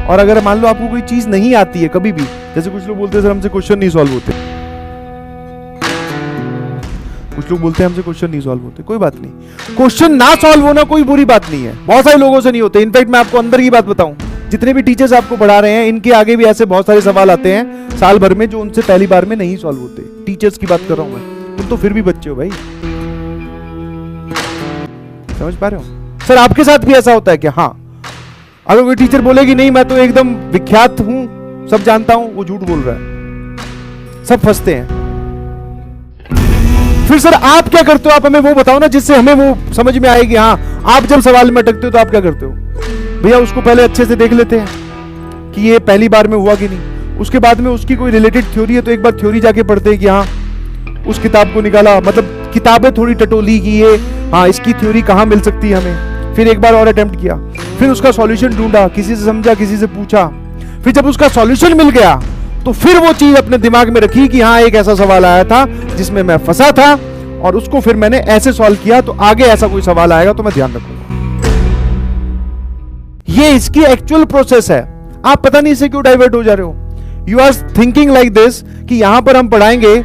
और अगर मान लो आपको कोई चीज नहीं आती है कभी भी, जैसे कुछ लोग बोलते हैं सर हमसे क्वेश्चन नहीं सॉल्व होते, कुछ लोग बोलते हैं हमसे क्वेश्चन नहीं सॉल्व होते, कोई बात नहीं, क्वेश्चन ना सॉल्व होना कोई बुरी बात नहीं है, बहुत सारे लोगों से नहीं होते। इनफैक्ट मैं आपको अंदर की बात बताऊं, जितने भी टीचर्स आपको पढ़ा रहे हैं इनके आगे भी ऐसे बहुत सारे सवाल आते हैं साल भर में जो उनसे पहली बार में नहीं सॉल्व होते। टीचर्स की बात कर रहा हूं मैं, तुम तो फिर भी बच्चे हो भाई, समझ पा रहे हो? सर आपके साथ भी ऐसा होता है क्या? हाँ, अगर कोई टीचर बोलेगी नहीं मैं तो एकदम विख्यात हूं, सब जानता हूं, वो झूठ बोल रहा है, सब फंसते हैं। फिर सर आप क्या करते हो, आप हमें वो बताओ ना जिससे हमें वो समझ में आएगी। हाँ, आप जब सवाल में अटकते हो तो आप क्या करते हो? भैया उसको पहले अच्छे से देख लेते हैं कि ये पहली बार में हुआ कि नहीं, उसके बाद में उसकी कोई रिलेटेड थ्योरी है तो एक बार थ्योरी जाके पढ़ते हैं कि हाँ उस किताब को निकाला, मतलब किताबें थोड़ी टटोली की ये, हाँ इसकी थ्योरी कहाँ मिल सकती है हमें, फिर एक बार और अटेम्प्ट किया, फिर उसका सॉल्यूशन ढूंढा, किसी से समझा, किसी से पूछा, फिर जब उसका सॉल्यूशन मिल गया तो फिर वो चीज अपने दिमाग में रखी कि हाँ एक ऐसा सवाल आया था जिसमें मैं फंसा था और उसको फिर मैंने ऐसे सॉल्व किया, तो आगे ऐसा कोई सवाल आएगा तो मैं ध्यान रखूंगा। ये इसकी एक्चुअल प्रोसेस है, आप पता नहीं इसे क्यों डाइवर्ट हो जा रहे हो। You are thinking like this कि यहां पर हम पढ़ाएंगे,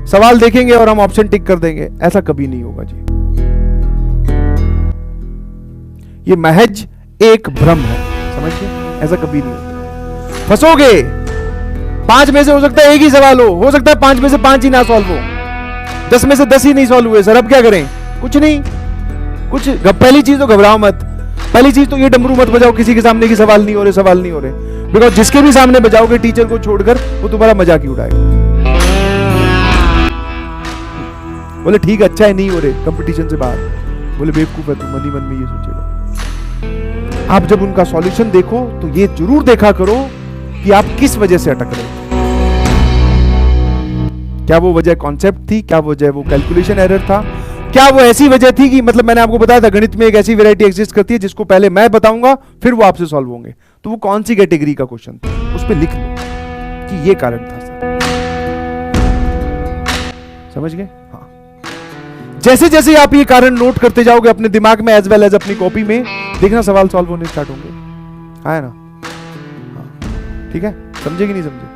सवाल देखेंगे और हम ऑप्शन टिक कर देंगे, ऐसा कभी नहीं होगा जी। ये महज एक भ्रम है, समझ गए? ऐसा कभी नहीं होता। फंसोगे, 5 में से हो सकता है एक ही सवाल हो सकता है 5 में से 5 ही ना सॉल्व हो, 10 में से 10 ही नहीं सॉल्व हुए। सर अब क्या करें? कुछ नहीं, कुछ पहली चीज तो घबराओ मत, पहली चीज तो ये डमरू मत बजाओ किसी के सामने कि सवाल नहीं हो रहे, सवाल नहीं हो रहे, बिकॉज जिसके भी सामने बजाओगे टीचर को छोड़कर वो तुम्हारा मजाक ही उड़ाएगा, बोले ठीक अच्छा है नहीं हो रहे, कंपटीशन से बाहर, बोले बेवकूफ है तू, मन ही मन में ये सोचेगा। आप जब उनका सॉल्यूशन देखो तो ये जरूर देखा करो कि आप किस वजह से अटक रहे हो। क्या वो वजह कॉन्सेप्ट थी, क्या वजह वो कैलकुलेशन एरर था, क्या वो ऐसी वजह थी कि मतलब मैंने आपको बताया था गणित में एक ऐसी वैरायटी एग्जिस्ट करती है जिसको पहले मैं बताऊंगा फिर वो आपसे सॉल्व होंगे, तो वो कौन सी कैटेगरी का क्वेश्चन था उस पर लिख लो कि ये कारण था सर, समझ गए? हाँ, जैसे जैसे आप ये कारण नोट करते जाओगे अपने दिमाग में एज वेल एज अपनी कॉपी में, देखना सवाल सॉल्व होने स्टार्ट होंगे। हाँ है ना? हाँ, ठीक है, समझे कि नहीं समझे?